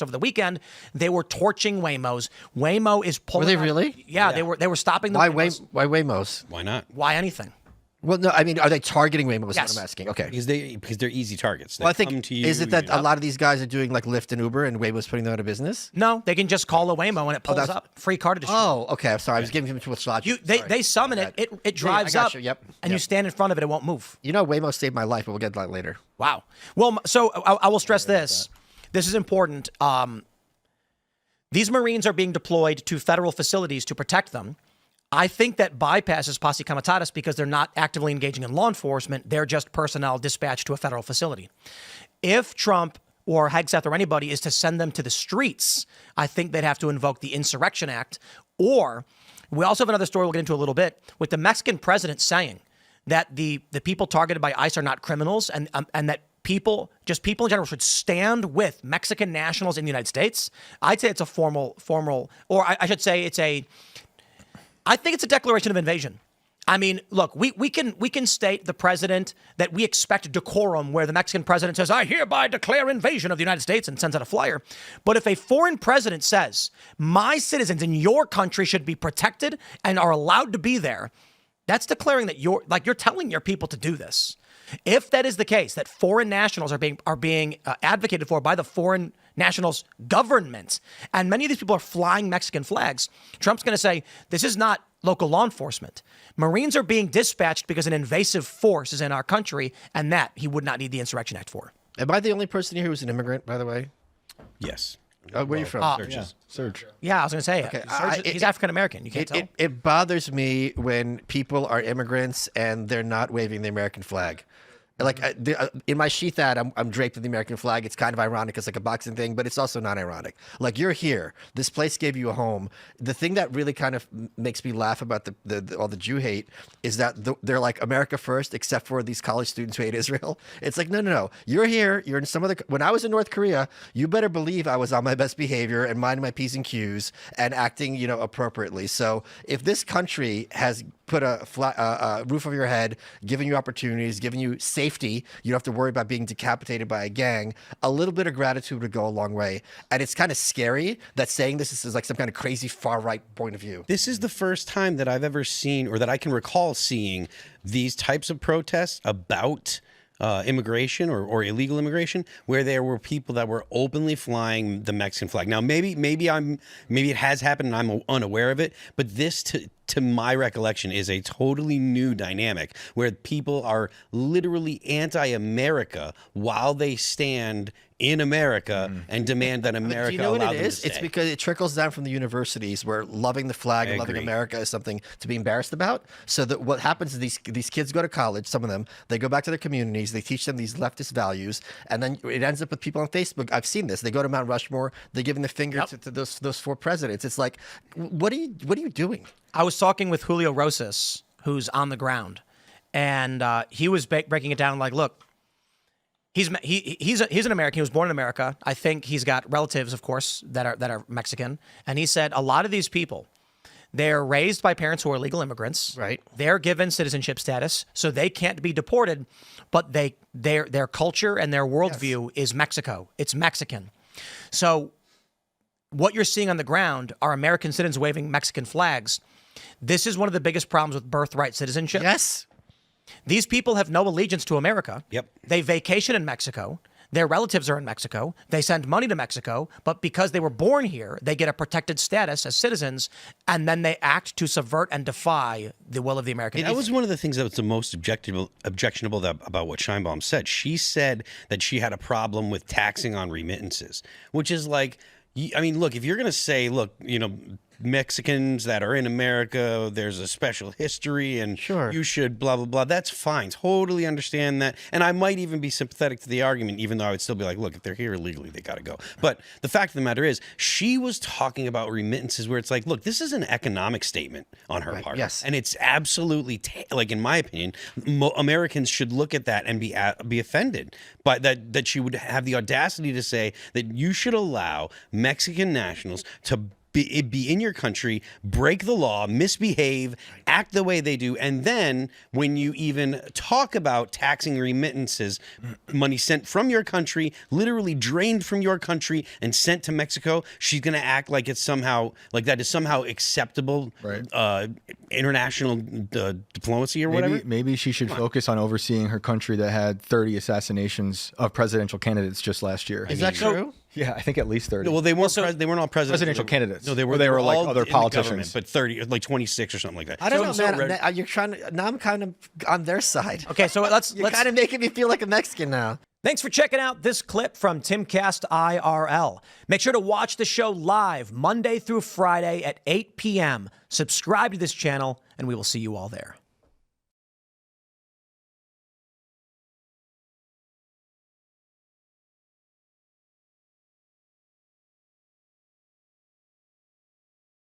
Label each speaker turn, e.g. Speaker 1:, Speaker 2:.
Speaker 1: over the weekend, they were torching Waymos. Waymo is pulling.
Speaker 2: Were they
Speaker 1: out-
Speaker 2: really?
Speaker 1: Yeah, they were stopping the
Speaker 2: Why
Speaker 1: Waymos.
Speaker 2: Why Waymos?
Speaker 3: Why not?
Speaker 1: Why anything?
Speaker 2: Well, no, I mean, are they targeting Waymos?
Speaker 1: Yes.
Speaker 2: What I'm asking. Okay.
Speaker 3: Because they're easy targets. They
Speaker 2: Well, I
Speaker 3: come
Speaker 2: think
Speaker 3: to you,
Speaker 2: is it that
Speaker 3: you-
Speaker 2: a lot of these guys are doing like Lyft and Uber, and Waymo's putting them out of business?
Speaker 1: No, they can just call a Waymo and it pulls
Speaker 2: that's-
Speaker 1: up. Free car to distribute.
Speaker 2: Oh, okay. I'm sorry. I was giving him too much logic.
Speaker 1: They summon it. It drives
Speaker 2: I got
Speaker 1: up.
Speaker 2: you. Yep.
Speaker 1: And you stand in front of it. It won't move.
Speaker 2: You know, Waymo saved my life, but we'll get to that later.
Speaker 1: Wow. Well, so I will stress this. This is important. These Marines are being deployed to federal facilities to protect them. I think that bypasses posse comitatus because they're not actively engaging in law enforcement. They're just personnel dispatched to a federal facility. If Trump or Hegseth or anybody is to send them to the streets, I think they'd have to invoke the Insurrection Act. Or we also have another story we'll get into a little bit with the Mexican president saying that the people targeted by ICE are not criminals and that people in general should stand with Mexican nationals in the United States. I'd say it's a formal, or I should say I think it's a declaration of invasion. I mean, look, we can state the president that we expect decorum where the Mexican president says, I hereby declare invasion of the United States and sends out a flyer. But if a foreign president says, my citizens in your country should be protected and are allowed to be there, that's declaring that you're telling your people to do this. If that is the case, that foreign nationals are being advocated for by the foreign nationals' government, and many of these people are flying Mexican flags, Trump's going to say, this is not local law enforcement. Marines are being dispatched because an invasive force is in our country, and that he would not need the Insurrection Act for.
Speaker 2: Am I the only person here who's an immigrant, by the way?
Speaker 3: Yes.
Speaker 2: Where are you from?
Speaker 3: Serge.
Speaker 1: Yeah, I was going to say,
Speaker 2: Okay,
Speaker 1: he's African-American. You can't tell.
Speaker 2: It bothers me when people are immigrants and they're not waving the American flag. Like in my sheath ad, I'm draped in the American flag. It's kind of ironic. It's like a boxing thing, but it's also not ironic. Like, you're here. This place gave you a home. The thing that really kind of makes me laugh about all the Jew hate is that they're like America first, except for these college students who hate Israel. It's like, no. You're here. You're in some of the. When I was in North Korea, you better believe I was on my best behavior and minding my P's and Q's and acting, appropriately. So if this country has put a roof over your head, giving you opportunities, giving you safety, you don't have to worry about being decapitated by a gang, a little bit of gratitude would go a long way. And it's kind of scary that saying this is like some kind of crazy far-right point of view.
Speaker 3: This is the first time that I've ever seen, or that I can recall seeing, these types of protests about immigration or illegal immigration, where there were people that were openly flying the Mexican flag. Now, maybe it has happened and I'm unaware of it, but this, to my recollection, is a totally new dynamic where people are literally anti-America while they stand in America and demand that America
Speaker 2: Do you know
Speaker 3: allow
Speaker 2: what it
Speaker 3: them
Speaker 2: is?
Speaker 3: to stay.
Speaker 2: It's because it trickles down from the universities where loving the flag and loving
Speaker 3: agree.
Speaker 2: America is something to be embarrassed about. So that what happens is these kids go to college, some of them, they go back to their communities, they teach them these leftist values, and then it ends up with people on Facebook. I've seen this. They go to Mount Rushmore, they're giving the finger to those four presidents. It's like, what are you doing?
Speaker 1: I was talking with Julio Rosas, who's on the ground, and he was breaking it down like, look, he's an American. He was born in America. I think he's got relatives, of course, that are Mexican. And he said a lot of these people, they're raised by parents who are legal immigrants.
Speaker 2: Right.
Speaker 1: They're given citizenship status, so they can't be deported. But their culture and their worldview is Mexico. It's Mexican. So what you're seeing on the ground are American citizens waving Mexican flags. This is one of the biggest problems with birthright citizenship.
Speaker 2: Yes.
Speaker 1: These people have no allegiance to America.
Speaker 3: Yep.
Speaker 1: They vacation in Mexico. Their relatives are in Mexico. They send money to Mexico, but because they were born here, they get a protected status as citizens, and then they act to subvert and defy the will of the American people.
Speaker 3: That was one of the things that was the most objectionable about what Scheinbaum said. She said that she had a problem with taxing on remittances, which is like, I mean, look, if you're going to say, look, Mexicans that are in America, there's a special history and you should blah, blah, blah. That's fine. Totally understand that. And I might even be sympathetic to the argument, even though I would still be like, look, if they're here illegally, they got to go. But the fact of the matter is, she was talking about remittances where it's like, look, this is an economic statement on her part.
Speaker 2: Yes.
Speaker 3: And it's absolutely, like, in my opinion, Americans should look at that and be offended by that she would have the audacity to say that you should allow Mexican nationals to be in your country, break the law, misbehave, act the way they do, and then when you even talk about taxing remittances, money sent from your country, literally drained from your country and sent to Mexico, she's going to act like it's somehow like that is somehow acceptable, international diplomacy or whatever.
Speaker 4: Maybe she should focus on overseeing her country that had 30 assassinations of presidential candidates just last year.
Speaker 2: Is that true?
Speaker 4: Yeah, I think at least 30.
Speaker 3: Well, they weren't. They weren't all
Speaker 4: presidential candidates.
Speaker 3: No, they were
Speaker 4: like
Speaker 3: all
Speaker 4: other
Speaker 3: in the
Speaker 4: politicians.
Speaker 3: government, but 30, like 26 or something like that.
Speaker 2: I don't know, man. You're trying to. Now I'm kind of on their side.
Speaker 1: Okay, so let's
Speaker 2: kind of making me feel like a Mexican now.
Speaker 1: Thanks for checking out this clip from Timcast IRL. Make sure to watch the show live Monday through Friday at 8 p.m. Subscribe to this channel, and we will see you all there.